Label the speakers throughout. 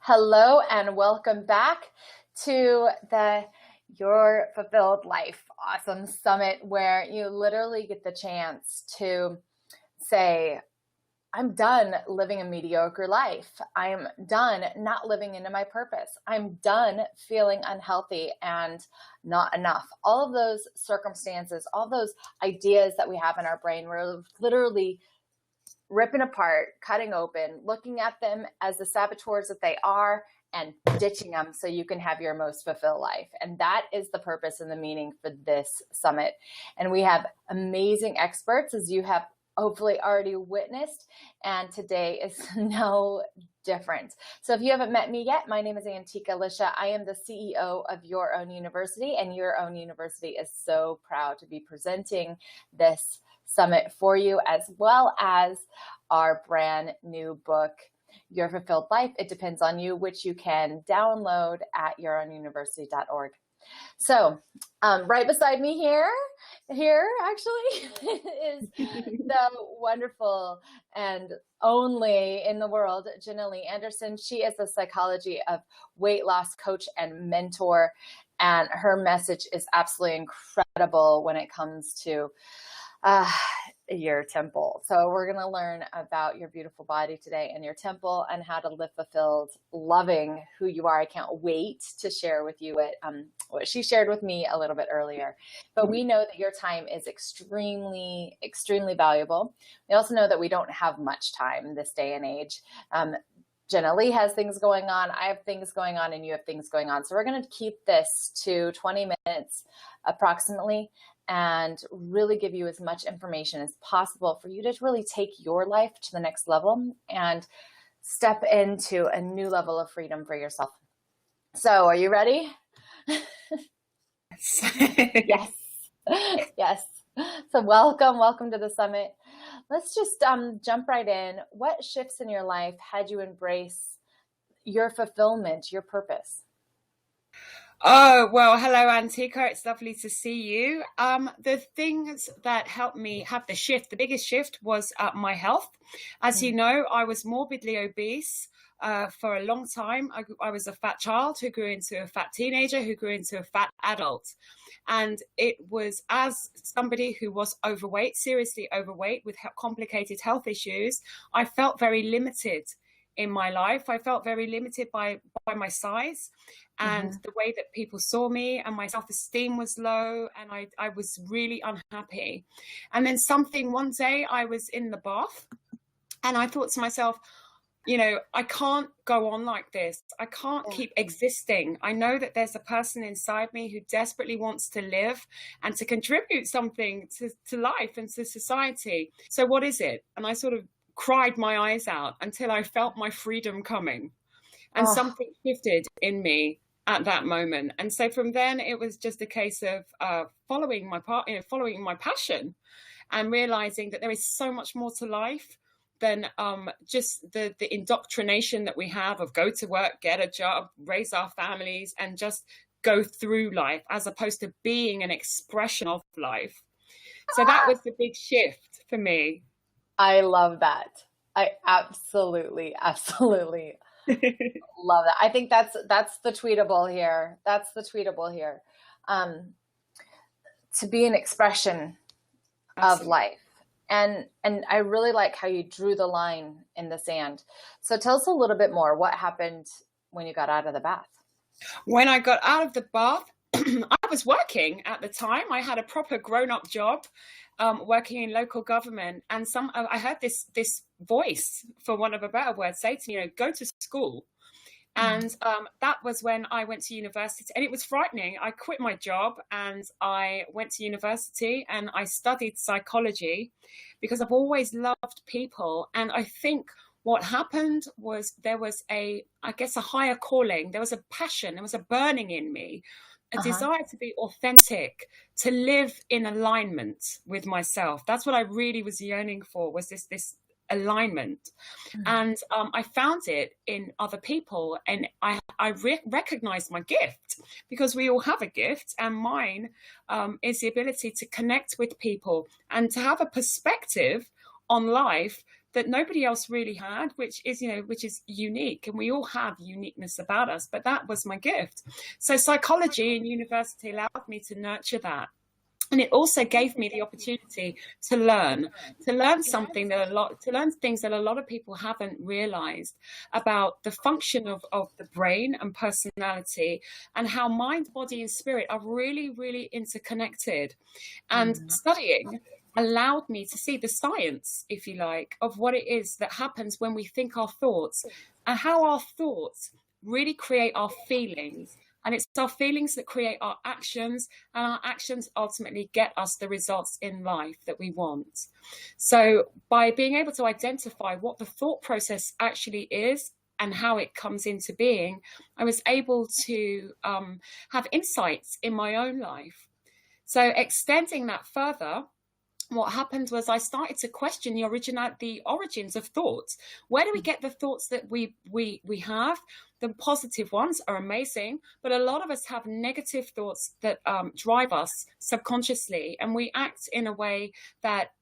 Speaker 1: Hello and welcome back to the Your Fulfilled Life Awesome Summit, where you literally get the chance to say, I'm done living a mediocre life. I'm done not living into my purpose. I'm done feeling unhealthy and not enough. All of those circumstances, all those ideas that we have in our brain, we're literally ripping apart, cutting open, looking at them as the saboteurs that they are, and ditching them so you can have your most fulfilled life. And that is the purpose and the meaning for this summit. And we have amazing experts, as you have hopefully already witnessed, and today is no different. So if you haven't met me yet, my name is Antika Lisha. I am the CEO of Your Own University, and Your Own University is so proud to be presenting this summit for you, as well as our brand new book, Your Fulfilled Life, It Depends on You, which you can download at yourownuniversity.org. So right beside me here actually is the wonderful and only in the world, Jenna-Lee Anderson. She is a psychology of weight loss coach and mentor, and her message is absolutely incredible when it comes to your temple. So we're going to learn about your beautiful body today and your temple and how to live fulfilled, loving who you are. I can't wait to share with you what she shared with me a little bit earlier. But we know that your time is extremely, extremely valuable. We also know that we don't have much time in this day and age. Jenna-Lee has things going on, I have things going on, and you have things going on. So we're going to keep this to 20 minutes approximately, and really give you as much information as possible for you to really take your life to the next level and step into a new level of freedom for yourself. So are you ready? Yes. Yes. So welcome to the summit. Let's just jump right in. What shifts in your life had you embrace your fulfillment, your purpose?
Speaker 2: Oh, well, hello, Antika. It's lovely to see you. The things that helped me have the biggest shift was my health. As you know, I was morbidly obese for a long time. I was a fat child who grew into a fat teenager, who grew into a fat adult. And it was as somebody who was overweight, seriously overweight with complicated health issues, I felt very limited in my life. I felt very limited by my size and the way that people saw me, and my self-esteem was low, and I was really unhappy. And then one day I was in the bath and I thought to myself, I can't go on like this. I can't keep existing. I know that there's a person inside me who desperately wants to live and to contribute something to life and to society. So what is it? And I sort of cried my eyes out until I felt my freedom coming, and something shifted in me at that moment. And so from then it was just a case of following my passion and realizing that there is so much more to life than just the indoctrination that we have of go to work, get a job, raise our families, and just go through life, as opposed to being an expression of life. So that was the big shift for me.
Speaker 1: I love that. I absolutely love that. I think that's the tweetable here. That's the tweetable here. To be an expression of life. And I really like how you drew the line in the sand. So tell us a little bit more. What happened when you got out of the bath?
Speaker 2: When I got out of the bath, I was working at the time. I had a proper grown-up job, working in local government. And I heard this voice, for want of a better word, say to me, go to school. And that was when I went to university, and it was frightening. I quit my job and I went to university and I studied psychology because I've always loved people. And I think what happened was there was a higher calling. There was a passion. There was a burning in me, a desire to be authentic, to live in alignment with myself. That's what I really was yearning for, was this alignment. And I found it in other people, and I recognized my gift, because we all have a gift, and mine is the ability to connect with people and to have a perspective on life that nobody else really had, which is unique. And we all have uniqueness about us, but that was my gift. So psychology in university allowed me to nurture that. And it also gave me the opportunity to learn something that to learn things that a lot of people haven't realized about the function of the brain and personality, and how mind, body, and spirit are really, really interconnected. And studying allowed me to see the science, if you like, of what it is that happens when we think our thoughts, and how our thoughts really create our feelings. And it's our feelings that create our actions, and our actions ultimately get us the results in life that we want. So by being able to identify what the thought process actually is and how it comes into being, I was able to have insights in my own life. So extending that further, what happened was I started to question the origins of thoughts. Where do we get the thoughts that we have? The positive ones are amazing, but a lot of us have negative thoughts that drive us subconsciously, and we act in a way that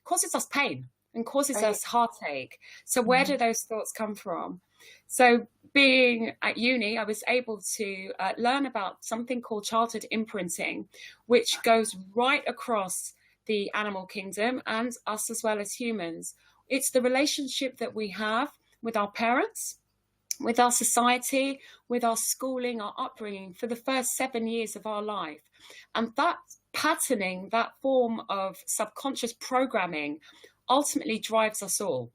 Speaker 2: causes us pain and causes us heartache. So where do those thoughts come from? So being at uni, I was able to learn about something called childhood imprinting, which goes right across the animal kingdom and us as well as humans. It's the relationship that we have with our parents, with our society, with our schooling, our upbringing for the first 7 years of our life. And that patterning, that form of subconscious programming ultimately drives us all.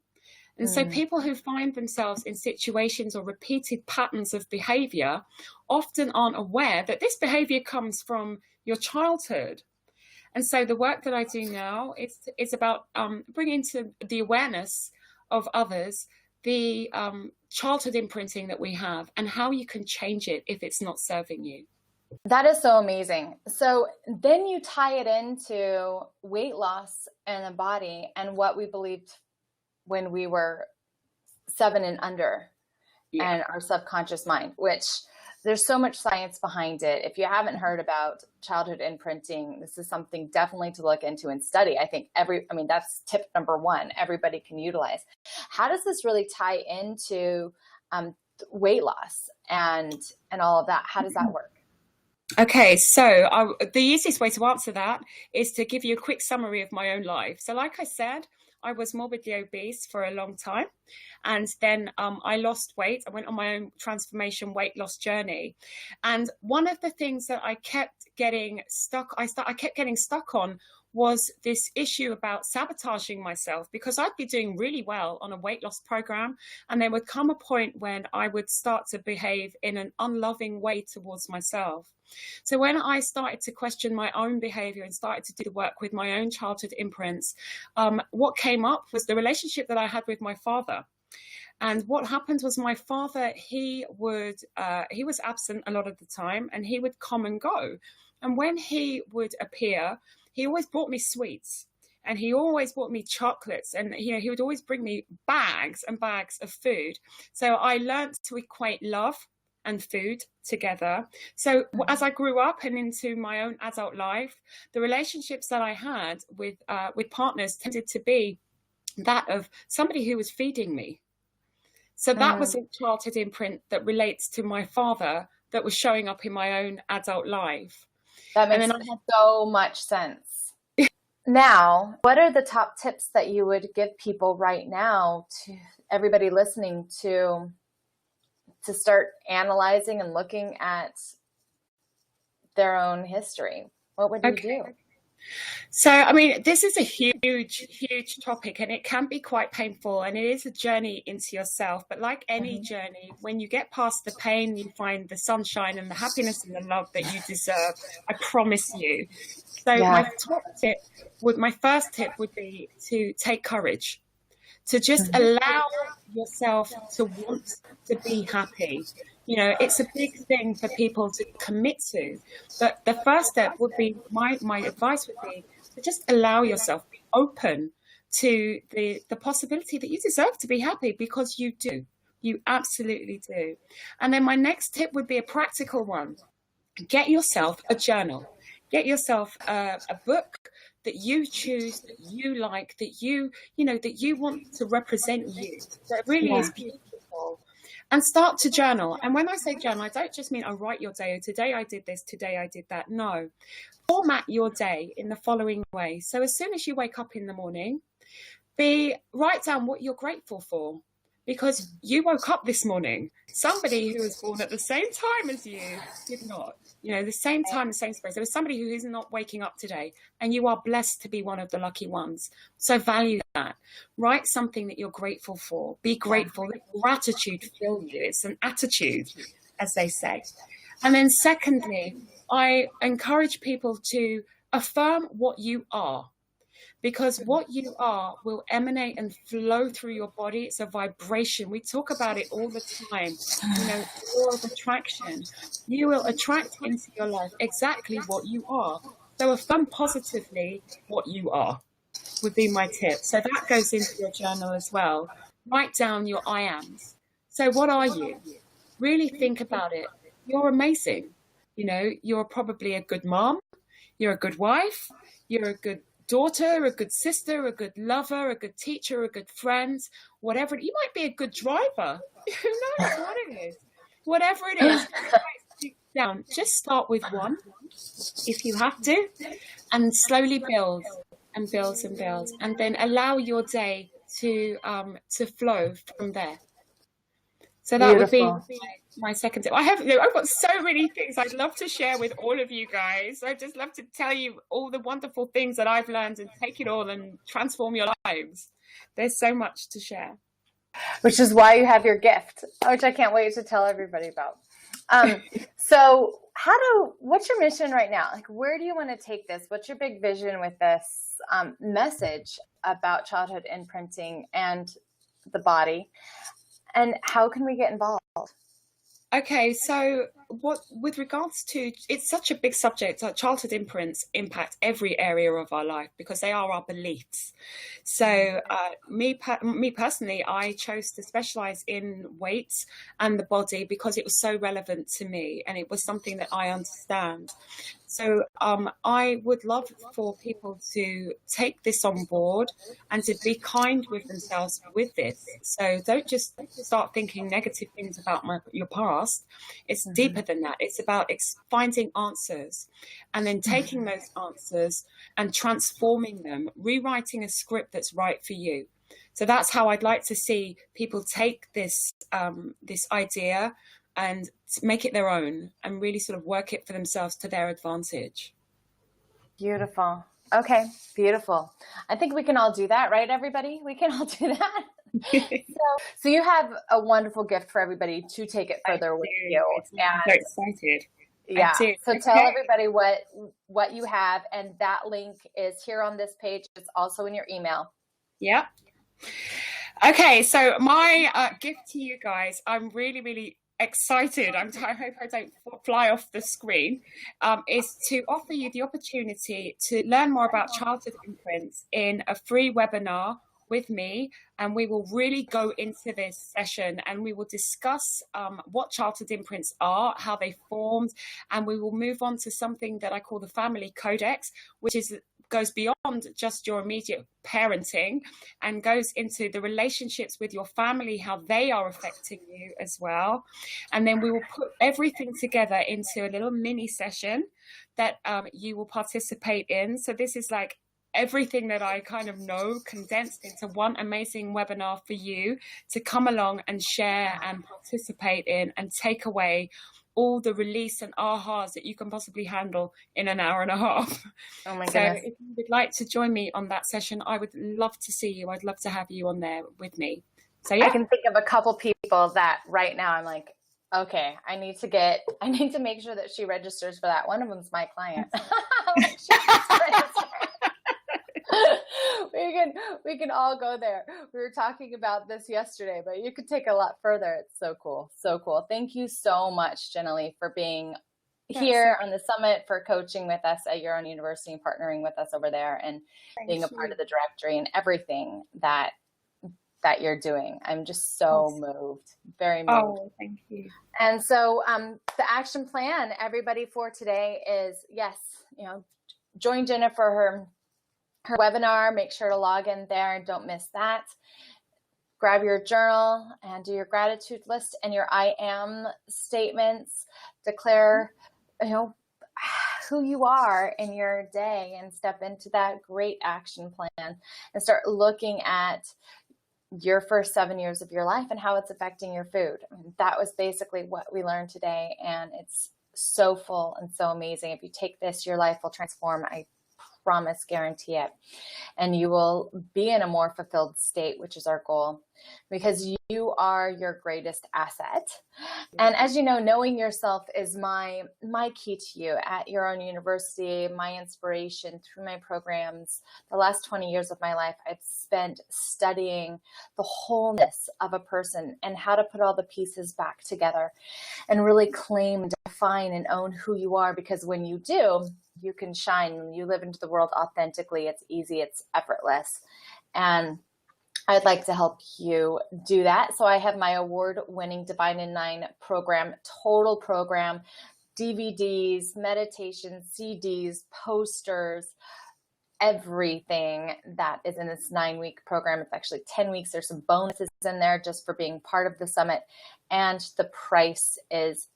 Speaker 2: And so people who find themselves in situations or repeated patterns of behavior often aren't aware that this behavior comes from your childhood. And so the work that I do now is about bringing to the awareness of others the childhood imprinting that we have and how you can change it if it's not serving you.
Speaker 1: That is so amazing. So then you tie it into weight loss and the body and what we believed when we were 7 and under, and our subconscious mind, which there's so much science behind it. If you haven't heard about childhood imprinting, this is something definitely to look into and study. I think that's tip number 1, everybody can utilize. How does this really tie into weight loss and all of that? How does that work?
Speaker 2: Okay, so the easiest way to answer that is to give you a quick summary of my own life. So like I said, I was morbidly obese for a long time. And then I lost weight. I went on my own transformation weight loss journey. And one of the things that I kept getting stuck on was this issue about sabotaging myself, because I'd be doing really well on a weight loss program. And there would come a point when I would start to behave in an unloving way towards myself. So when I started to question my own behavior and started to do the work with my own childhood imprints, what came up was the relationship that I had with my father. And what happened was my father, he was absent a lot of the time, and he would come and go. And when he would appear, he always brought me sweets, and he always brought me chocolates, and he would always bring me bags and bags of food. So I learned to equate love and food together. So as I grew up and into my own adult life, the relationships that I had with partners tended to be that of somebody who was feeding me. So that was a childhood imprint that relates to my father that was showing up in my own adult life.
Speaker 1: That makes so much sense. Now, what are the top tips that you would give people right now, to everybody listening, to start analyzing and looking at their own history? What would you do?
Speaker 2: So, I mean, this is a huge, huge topic, and it can be quite painful, and it is a journey into yourself. But like any journey, when you get past the pain, you find the sunshine and the happiness and the love that you deserve. I promise you. So my first tip would be to take courage, to just allow yourself to want to be happy. It's a big thing for people to commit to. But the first step would be, my advice would be to just allow yourself, be open to the possibility that you deserve to be happy, because you do. You absolutely do. And then my next tip would be a practical one. Get yourself a journal. Get yourself a book that you choose, that you like, that that you want to represent you. That really is beautiful. And start to journal. And when I say journal, I don't just mean I write your day. Today I did this, today I did that. No. Format your day in the following way. So as soon as you wake up in the morning, write down what you're grateful for, because you woke up this morning. Somebody who was born at the same time as you did not. The same time, the same space. There was somebody who is not waking up today, and you are blessed to be one of the lucky ones. So value that. Write something that you're grateful for. Be grateful. Let gratitude fill you. It's an attitude, as they say. And then secondly, I encourage people to affirm what you are, because what you are will emanate and flow through your body. It's a vibration. We talk about it all the time. Law of attraction. You will attract into your life exactly what you are. So affirm positively what you are would be my tip. So that goes into your journal as well. Write down your I ams. So what are you? Really think about it. You're amazing. You're probably a good mom. You're a good wife. You're a good daughter, a good sister, a good lover, a good teacher, a good friend, whatever. You might be a good driver. Who knows what it is? Whatever it is, down. Just start with one, if you have to, and slowly build and build and build, and then allow your day to flow from there. So that would be my second tip. I've got so many things I'd love to share with all of you guys. I'd just love to tell you all the wonderful things that I've learned and take it all and transform your lives. There's so much to share.
Speaker 1: Which is why you have your gift, which I can't wait to tell everybody about. So what's your mission right now? Like, where do you want to take this? What's your big vision with this message about childhood imprinting and the body? And how can we get involved?
Speaker 2: Okay, so with regards to, it's such a big subject. Childhood imprints impact every area of our life because they are our beliefs. So me personally, I chose to specialize in weight and the body because it was so relevant to me, and it was something that I understand. So I would love for people to take this on board and to be kind with themselves with this. So don't just start thinking negative things about your past. It's deeper than that. It's about finding answers and then taking those answers and transforming them, rewriting a script that's right for you. So that's how I'd like to see people take this idea and make it their own and really sort of work it for themselves to their advantage.
Speaker 1: Beautiful. Okay, beautiful. I think we can all do that, right, everybody? We can all do that. So you have a wonderful gift for everybody to take it further with you.
Speaker 2: I'm so excited.
Speaker 1: Yeah. So tell everybody what you have, and that link is here on this page. It's also in your email.
Speaker 2: Yeah. Okay, so my gift to you guys, I'm really, really excited. I hope I don't fly off the screen, is to offer you the opportunity to learn more about childhood imprints in a free webinar with me, and we will really go into this session and we will discuss what childhood imprints are, how they formed, and we will move on to something that I call the family codex, which goes beyond just your immediate parenting and goes into the relationships with your family, how they are affecting you as well. And then we will put everything together into a little mini session that you will participate in. So this is like everything that I kind of know condensed into one amazing webinar for you to come along and share and participate in and take away all the release and ahas that you can possibly handle in an hour and a half.
Speaker 1: Oh my goodness.
Speaker 2: So if you would like to join me on that session, I would love to see you. I'd love to have you on there with me. So yeah.
Speaker 1: I can think of a couple people that right now I'm like, okay, I need to make sure that she registers for that. One of them's my client. We can all go there. We were talking about this yesterday, but you could take a lot further. It's so cool. So cool. Thank you so much, Jenna-Lee, for being here on the summit, for coaching with us at your own university and partnering with us over there, and being a part of the directory and everything that that you're doing. I'm just so moved, very moved.
Speaker 2: Oh, thank you.
Speaker 1: And so the action plan, everybody, for today is, yes, join Jenna for her webinar. Make sure to log in there. Don't miss that. Grab your journal and do your gratitude list and your I am statements. Declare, who you are in your day and step into that great action plan and start looking at your first 7 years of your life and how it's affecting your food. That was basically what we learned today. And it's so full and so amazing. If you take this, your life will transform. I promise, guarantee it. And you will be in a more fulfilled state, which is our goal, because you are your greatest asset. And as you know, knowing yourself is my key to you at your own university, my inspiration through my programs. The last 20 years of my life, I've spent studying the wholeness of a person and how to put all the pieces back together and really claim, define, and own who you are. Because when you do, you can shine. When you live into the world authentically, it's easy, it's effortless. And I'd like to help you do that. So I have my award-winning Divine in 9 program, total program, DVDs, meditations, CDs, posters, everything that is in this 9-week program. It's actually 10 weeks. There's some bonuses in there just for being part of the summit. And the price is,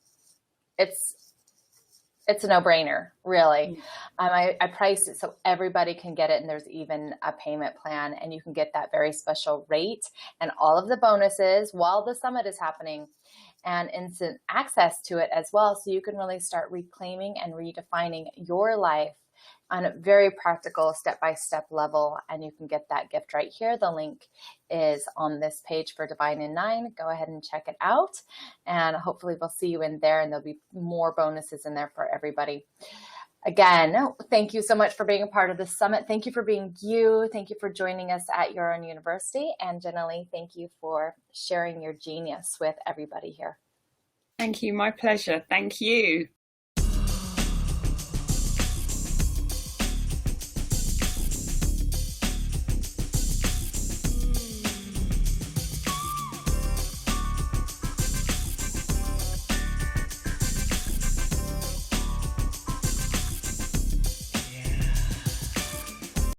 Speaker 1: it's a no-brainer, really. I priced it so everybody can get it, and there's even a payment plan, and you can get that very special rate and all of the bonuses while the summit is happening, and instant access to it as well, so you can really start reclaiming and redefining your life on a very practical step-by-step level. And you can get that gift right here. The link is on this page for Divine in 9. Go ahead and check it out, and hopefully we'll see you in there, and there'll be more bonuses in there for everybody. Again, thank you so much for being a part of this summit. Thank you for being you. Thank you for joining us at your own university. And Jenna-Lee, thank you for sharing your genius with everybody here.
Speaker 2: Thank you. My pleasure. Thank you.